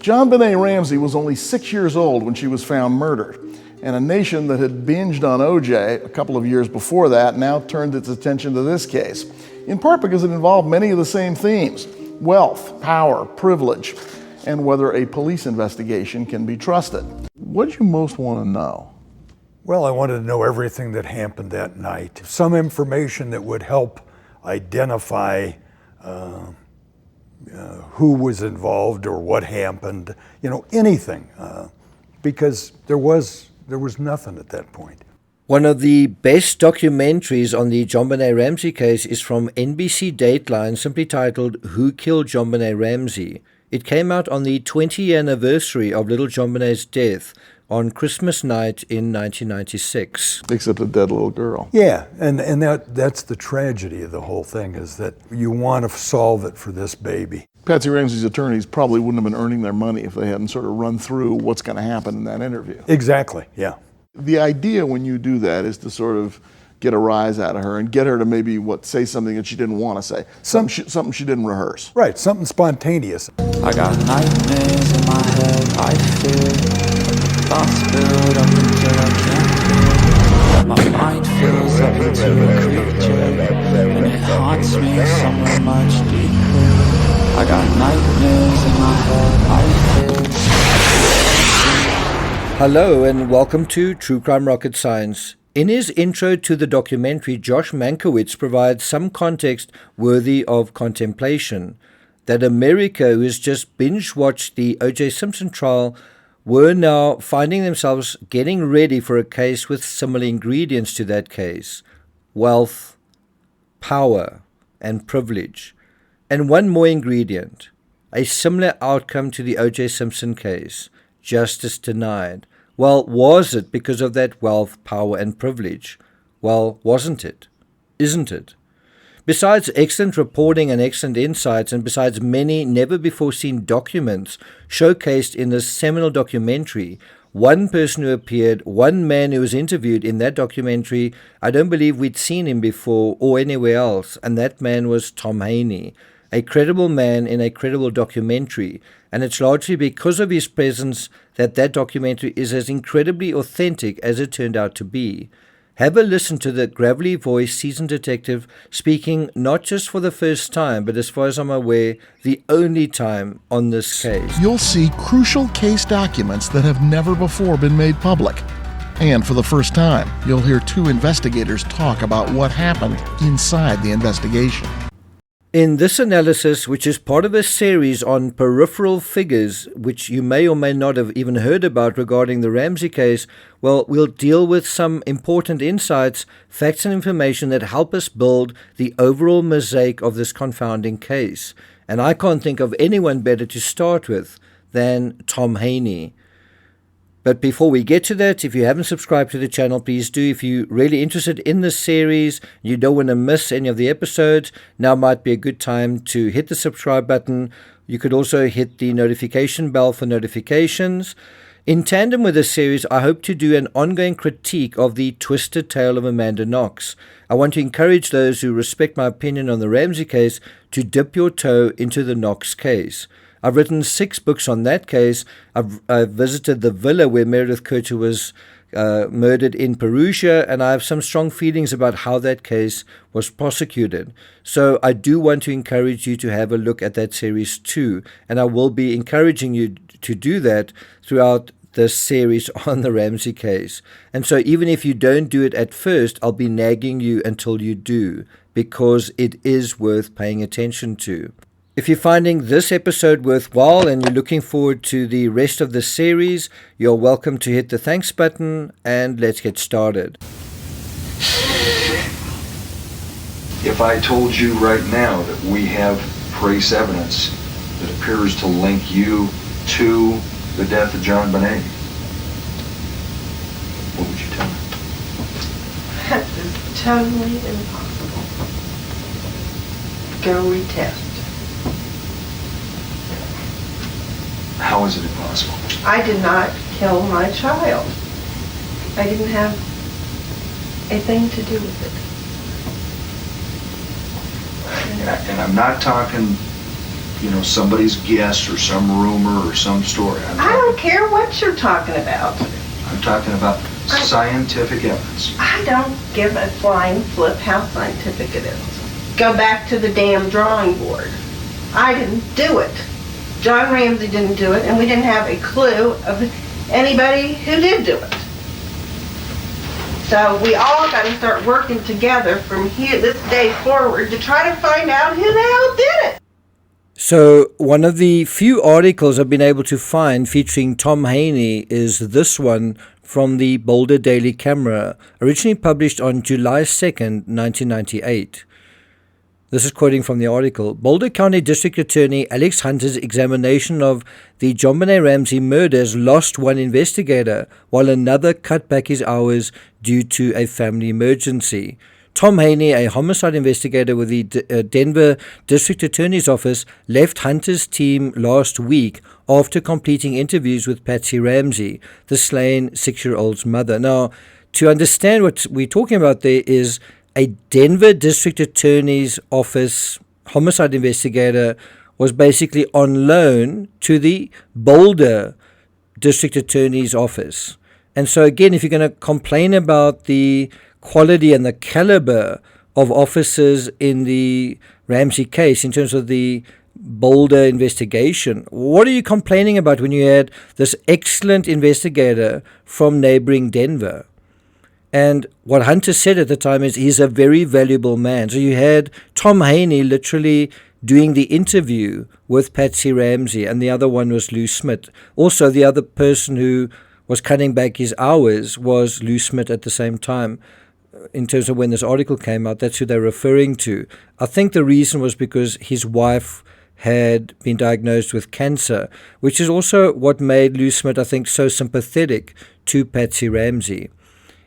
JonBenet Ramsey was only 6 years old when she was found murdered, and a nation that had binged on OJ a couple of years before that now turned its attention to this case, in part because it involved many of the same themes: wealth, power, privilege, and whether a police investigation can be trusted. What do you most want to know? Well, I wanted to know everything that happened that night. Some information that would help identify who was involved or what happened, anything, because there was nothing at that point. One of the best documentaries on the JonBenet Ramsey case is from NBC Dateline, simply titled Who Killed JonBenet Ramsey? It came out on the 20th anniversary of little JonBenet's death on Christmas night in 1996. Except a dead little girl. Yeah, and that's the tragedy of the whole thing, is that you want to solve it for this baby. Patsy Ramsey's attorneys probably wouldn't have been earning their money if they hadn't sort of run through what's going to happen in that interview. Exactly, yeah. The idea when you do that is to sort of get a rise out of her and get her to maybe say something that she didn't want to say, something she didn't rehearse. Right, something spontaneous. I got nightmares in my head, I fear. Thoughts build up until I can't feel. My mind fills up into a creature, and it haunts me somewhere much deeper. I got nightmares in my head, I fear. Hello and welcome to True Crime Rocket Science. In his intro to the documentary, Josh Mankiewicz provides some context worthy of contemplation. That America, who has just binge-watched the O.J. Simpson trial, were now finding themselves getting ready for a case with similar ingredients to that case: wealth, power, and privilege. And one more ingredient: a similar outcome to the O.J. Simpson case: justice denied. Well, was it because of that wealth, power, and privilege? Well, wasn't it? Isn't it? Besides excellent reporting and excellent insights, and besides many never-before-seen documents showcased in this seminal documentary, one person who appeared, one man who was interviewed in that documentary, I don't believe we'd seen him before or anywhere else, and that man was Tom Haney, a credible man in a credible documentary, and it's largely because of his presence that that documentary is as incredibly authentic as it turned out to be. Have a listen to the gravelly voiced seasoned detective speaking not just for the first time, but as far as I'm aware, the only time on this case. You'll see crucial case documents that have never before been made public. And for the first time, you'll hear two investigators talk about what happened inside the investigation. In this analysis, which is part of a series on peripheral figures, which you may or may not have even heard about regarding the Ramsey case, well, we'll deal with some important insights, facts and information that help us build the overall mosaic of this confounding case. And I can't think of anyone better to start with than Tom Haney. But before we get to that, if you haven't subscribed to the channel, please do. If you're really interested in this series, you don't want to miss any of the episodes, now might be a good time to hit the subscribe button. You could also hit the notification bell for notifications. In tandem with this series, I hope to do an ongoing critique of the twisted tale of Amanda Knox. I want to encourage those who respect my opinion on the Ramsey case to dip your toe into the Knox case. I've written 6 books on that case. I've visited the villa where Meredith Curtis was murdered in Perugia, and I have some strong feelings about how that case was prosecuted. So I do want to encourage you to have a look at that series too, and I will be encouraging you to do that throughout this series on the Ramsey case. And so even if you don't do it at first, I'll be nagging you until you do, because it is worth paying attention to. If you're finding this episode worthwhile and you're looking forward to the rest of the series, you're welcome to hit the thanks button, and let's get started. If I told you right now that we have trace evidence that appears to link you to the death of JonBenet, what would you tell me? That is totally impossible. Go retest. How is it impossible? I did not kill my child. I didn't have a thing to do with it. And I'm not talking somebody's guess or some rumor or some story. I don't care what you're talking about. I'm talking about scientific evidence. I don't give a flying flip how scientific it is. Go back to the damn drawing board. I didn't do it. John Ramsey didn't do it, and we didn't have a clue of anybody who did do it. So we all got to start working together from here, this day forward, to try to find out who the hell did it. So one of the few articles I've been able to find featuring Tom Haney is this one from the Boulder Daily Camera, originally published on July 2nd, 1998. This is quoting from the article. Boulder County District Attorney Alex Hunter's examination of the JonBenet Ramsey murders lost one investigator, while another cut back his hours due to a family emergency. Tom Haney, a homicide investigator with the Denver District Attorney's Office, left Hunter's team last week after completing interviews with Patsy Ramsey, the slain 6-year-old's mother. Now, to understand what we're talking about there is a Denver District Attorney's Office homicide investigator was basically on loan to the Boulder District Attorney's Office. And so again, if you're going to complain about the quality and the caliber of officers in the Ramsey case in terms of the Boulder investigation, what are you complaining about when you had this excellent investigator from neighboring Denver? And what Hunter said at the time is he's a very valuable man. So you had Tom Haney literally doing the interview with Patsy Ramsey, and the other one was Lou Smith. Also, the other person who was cutting back his hours was Lou Smith at the same time. In terms of when this article came out, that's who they're referring to. I think the reason was because his wife had been diagnosed with cancer, which is also what made Lou Smith, I think, so sympathetic to Patsy Ramsey.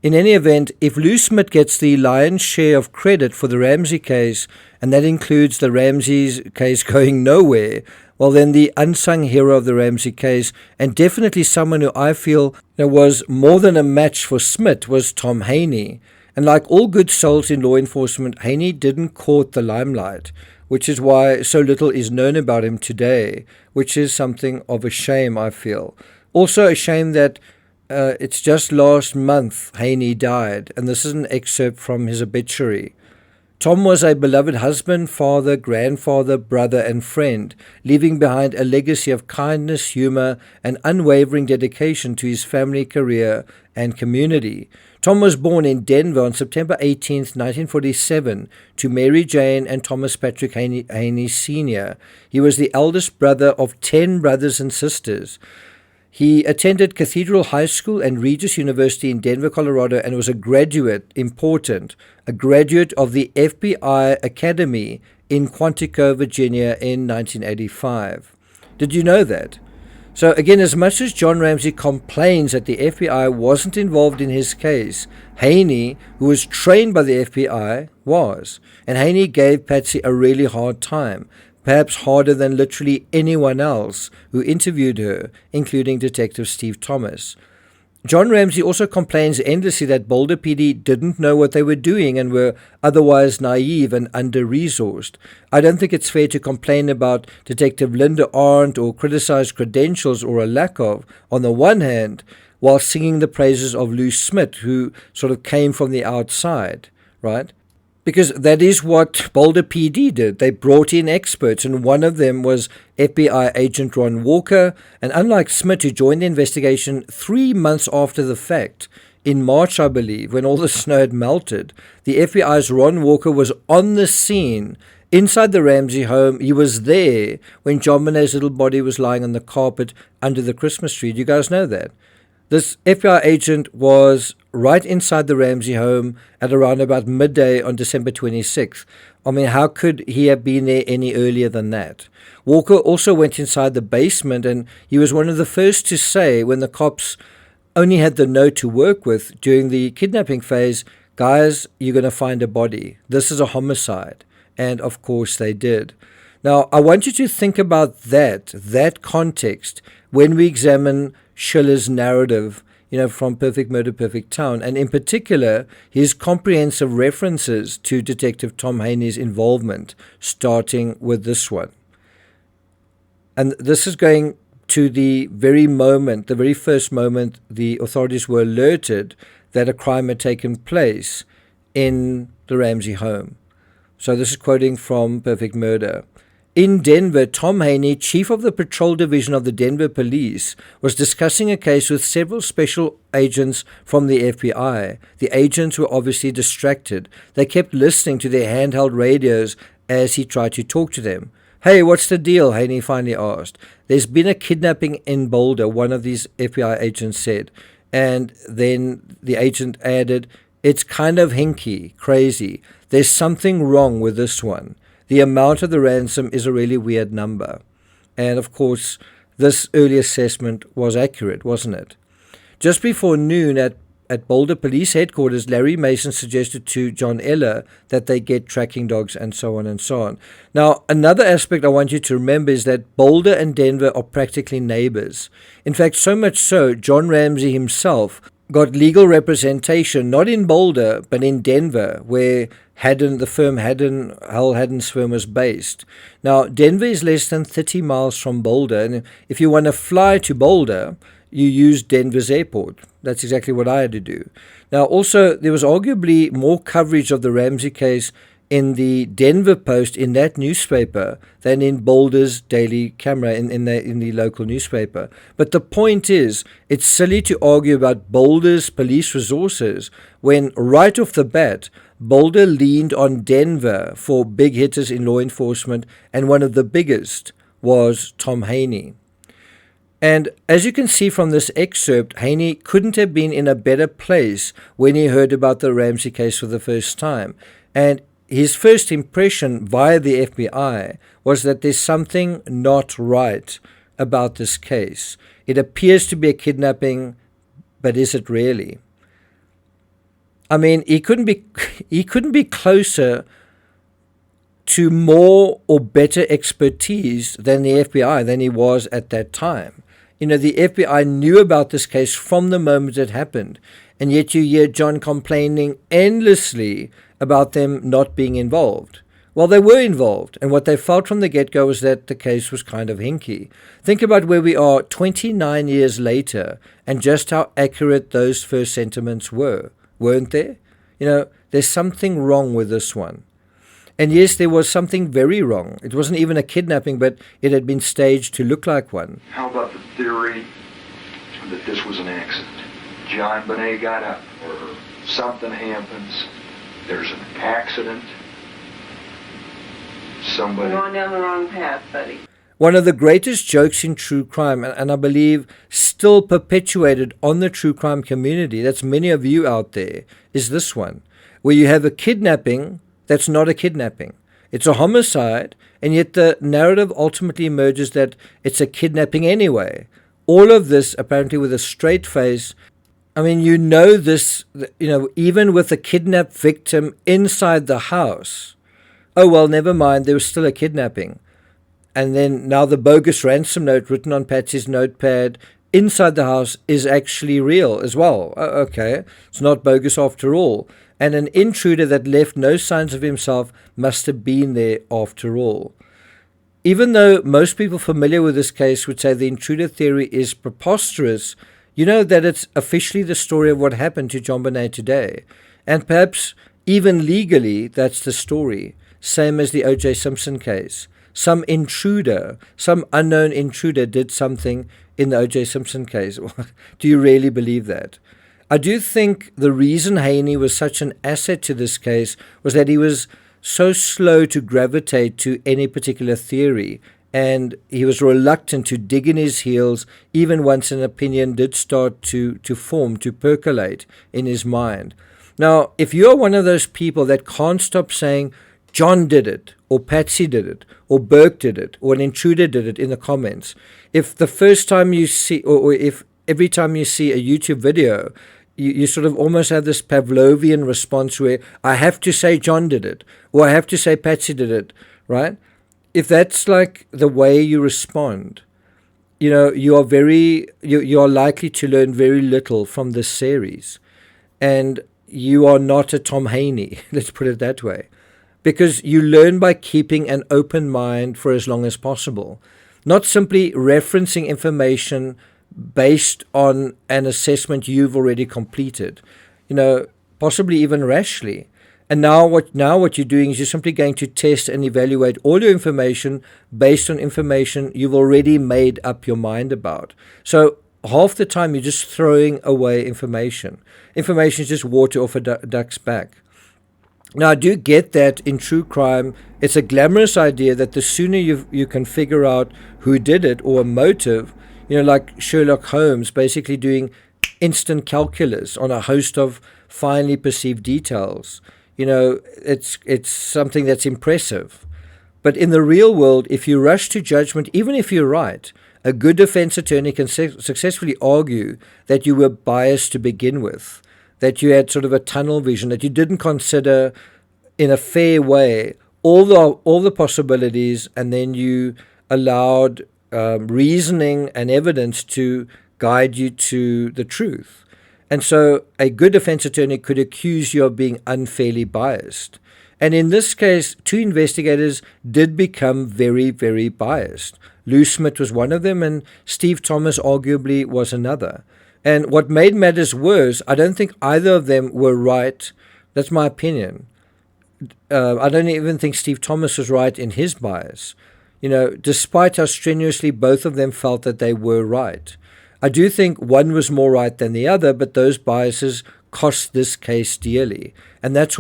In any event, if Lou Smith gets the lion's share of credit for the Ramsey case, and that includes the Ramsey's case going nowhere, well then the unsung hero of the Ramsey case, and definitely someone who I feel was more than a match for Smith, was Tom Haney. And like all good souls in law enforcement, Haney didn't court the limelight, which is why so little is known about him today, which is something of a shame, I feel. Also a shame that it's just last month Haney died, and this is an excerpt from his obituary. Tom was a beloved husband, father, grandfather, brother, and friend, leaving behind a legacy of kindness, humor, and unwavering dedication to his family, career, and community. Tom was born in Denver on September 18, 1947, to Mary Jane and Thomas Patrick Haney Sr. He was the eldest brother of 10 brothers and sisters. He attended Cathedral High School and Regis University in Denver, Colorado, and was a graduate of the FBI Academy in Quantico, Virginia in 1985. Did you know that? So again, as much as John Ramsey complains that the FBI wasn't involved in his case, Haney, who was trained by the FBI, was. And Haney gave Patsy a really hard time, perhaps harder than literally anyone else who interviewed her, including Detective Steve Thomas. John Ramsey also complains endlessly that Boulder PD didn't know what they were doing and were otherwise naive and under-resourced. I don't think it's fair to complain about Detective Linda Arndt or criticize credentials or a lack of, on the one hand, while singing the praises of Lou Smith, who sort of came from the outside, right? Because that is what Boulder PD did. They brought in experts, and one of them was FBI agent Ron Walker. And unlike Smith, who joined the investigation 3 months after the fact, in March, I believe, when all the snow had melted, the FBI's Ron Walker was on the scene inside the Ramsey home. He was there when JonBenet's little body was lying on the carpet under the Christmas tree. Do you guys know that? This FBI agent was right inside the Ramsey home at around about midday on December 26th. I mean, how could he have been there any earlier than that? Walker also went inside the basement, and he was one of the first to say, when the cops only had the note to work with during the kidnapping phase, guys, you're going to find a body. This is a homicide. And of course they did. Now, I want you to think about that context when we examine Schiller's narrative, from Perfect Murder, Perfect Town, and in particular, his comprehensive references to Detective Tom Haney's involvement, starting with this one. And this is going to the very moment, the very first moment the authorities were alerted that a crime had taken place in the Ramsey home. So this is quoting from Perfect Murder. In Denver, Tom Haney, chief of the patrol division of the Denver police, was discussing a case with several special agents from the FBI. The agents were obviously distracted. They kept listening to their handheld radios as he tried to talk to them. "Hey, what's the deal?" Haney finally asked. "There's been a kidnapping in Boulder," one of these FBI agents said. And then the agent added, "It's kind of hinky, crazy. There's something wrong with this one. The amount of the ransom is a really weird number." And of course, this early assessment was accurate, wasn't it? Just before noon at Boulder Police Headquarters, Larry Mason suggested to John Eller that they get tracking dogs and so on and so on. Now, another aspect I want you to remember is that Boulder and Denver are practically neighbors. In fact, so much so, John Ramsey himself got legal representation, not in Boulder, but in Denver, where Hal Haddon's firm was based. Now, Denver is less than 30 miles from Boulder, and if you want to fly to Boulder, you use Denver's airport. That's exactly what I had to do. Now, also, there was arguably more coverage of the Ramsey case in the Denver Post, in that newspaper, than in Boulder's Daily Camera, in the local newspaper. But the point is, it's silly to argue about Boulder's police resources when, right off the bat, Boulder leaned on Denver for big hitters in law enforcement, and one of the biggest was Tom Haney. And as you can see from this excerpt, Haney couldn't have been in a better place when he heard about the Ramsey case for the first time. And his first impression via the FBI was that there's something not right about this case. It appears to be a kidnapping, but is it really? I mean, he couldn't be closer to more or better expertise than the FBI, than he was at that time. You know, the FBI knew about this case from the moment it happened, and yet you hear John complaining endlessly about them not being involved. Well, they were involved, and what they felt from the get-go was that the case was kind of hinky. Think about where we are 29 years later, and just how accurate those first sentiments were, weren't there? You know, there's something wrong with this one. And yes, there was something very wrong. It wasn't even a kidnapping, but it had been staged to look like one. How about the theory that this was an accident? John Bonet got up, or something happens, there's an accident, somebody... You're going down the wrong path, buddy. One of the greatest jokes in true crime, and I believe still perpetuated on the true crime community, that's many of you out there, is this one, where you have a kidnapping that's not a kidnapping. It's a homicide, and yet the narrative ultimately emerges that it's a kidnapping anyway. All of this apparently with a straight face. I mean, you know this, even with a kidnapped victim inside the house. Oh, well, never mind, there was still a kidnapping. And then now the bogus ransom note written on Patsy's notepad inside the house is actually real as well. Okay, it's not bogus after all. And an intruder that left no signs of himself must have been there after all. Even though most people familiar with this case would say the intruder theory is preposterous, you know that it's officially the story of what happened to John Bonet today. And perhaps even legally, that's the story. Same as the O.J. Simpson case. Some intruder, some unknown intruder did something in the O.J. Simpson case. Do you really believe that? I do think the reason Haney was such an asset to this case was that he was so slow to gravitate to any particular theory, and he was reluctant to dig in his heels even once an opinion did start to form, to percolate in his mind. Now, if you're one of those people that can't stop saying, John did it, or Patsy did it, or Burke did it, or an intruder did it in the comments, if the first time you see, or if every time you see a YouTube video, you sort of almost have this Pavlovian response where I have to say John did it, or I have to say Patsy did it, right? If that's like the way you respond, you are likely to learn very little from this series. And you are not a Tom Haney, let's put it that way. Because you learn by keeping an open mind for as long as possible. not simply referencing information based on an assessment you've already completed, possibly even rashly. And now what you're doing is you're simply going to test and evaluate all your information based on information you've already made up your mind about. So half the time you're just throwing away information. Information is just water off a duck's back. Now, I do get that in true crime, it's a glamorous idea that the sooner you can figure out who did it or a motive, like Sherlock Holmes basically doing instant calculus on a host of finely perceived details. It's something that's impressive. But in the real world, if you rush to judgment, even if you're right, a good defense attorney can successfully argue that you were biased to begin with, that you had sort of a tunnel vision, that you didn't consider in a fair way all the possibilities, and then you allowed reasoning and evidence to guide you to the truth. And so a good defense attorney could accuse you of being unfairly biased. And in this case, two investigators did become very, very biased. Lou Smith was one of them, and Steve Thomas arguably was another. And what made matters worse, I don't think either of them were right. That's my opinion. I don't even think Steve Thomas was right in his bias, despite how strenuously both of them felt that they were right. I do think one was more right than the other, but those biases cost this case dearly. And that's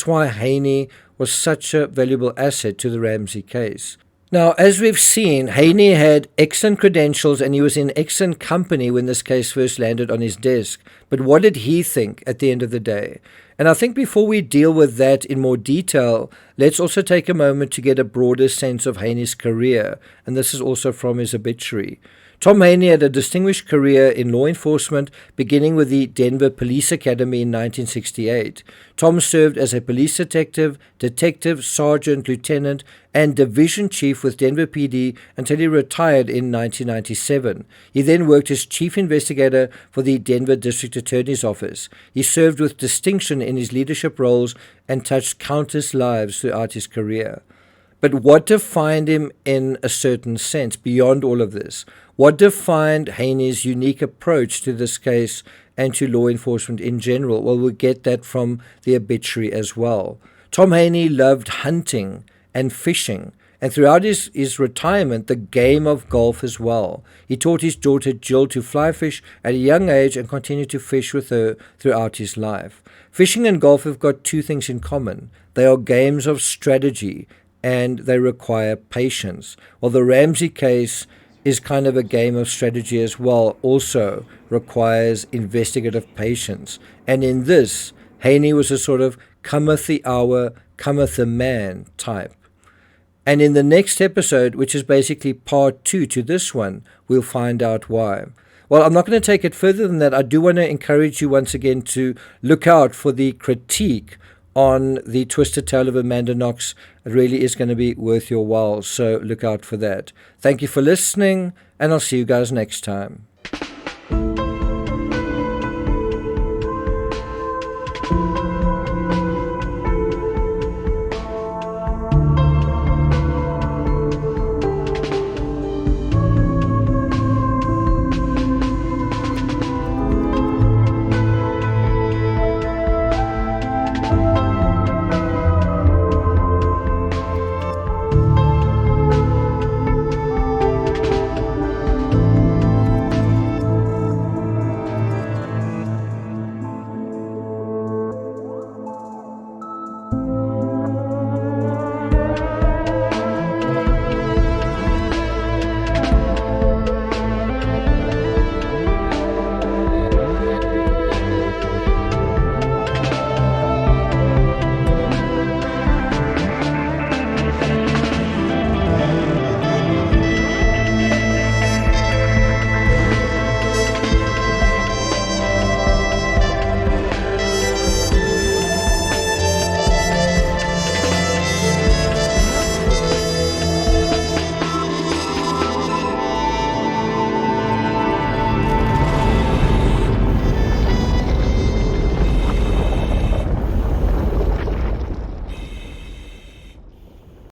why Haney was such a valuable asset to the Ramsey case. Now, as we've seen, Haney had excellent credentials and he was in excellent company when this case first landed on his desk. But what did he think at the end of the day? And I think before we deal with that in more detail, let's also take a moment to get a broader sense of Haney's career. And this is also from his obituary. Tom Haney had a distinguished career in law enforcement, beginning with the Denver Police Academy in 1968. Tom served as a police detective, sergeant, lieutenant, and division chief with Denver PD until he retired in 1997. He then worked as chief investigator for the Denver District Attorney's Office. He served with distinction in his leadership roles and touched countless lives throughout his career. But what defined him in a certain sense beyond all of this? What defined Haney's unique approach to this case and to law enforcement in general? Well, we'll get that from the obituary as well. Tom Haney loved hunting and fishing, and throughout his retirement, the game of golf as well. He taught his daughter Jill to fly fish at a young age and continued to fish with her throughout his life. Fishing and golf have got two things in common. They are games of strategy, and they require patience. Well, the Ramsey case is kind of a game of strategy as well, also requires investigative patience. And in this, Haney was a sort of cometh the hour, cometh the man type. And in the next episode, which is basically part 2 to this one, we'll find out why. Well, I'm not going to take it further than that. I do want to encourage you once again to look out for the critique on the Twisted Tale of Amanda Knox. It really is going to be worth your while, so look out for that. Thank you for listening, and I'll see you guys next time.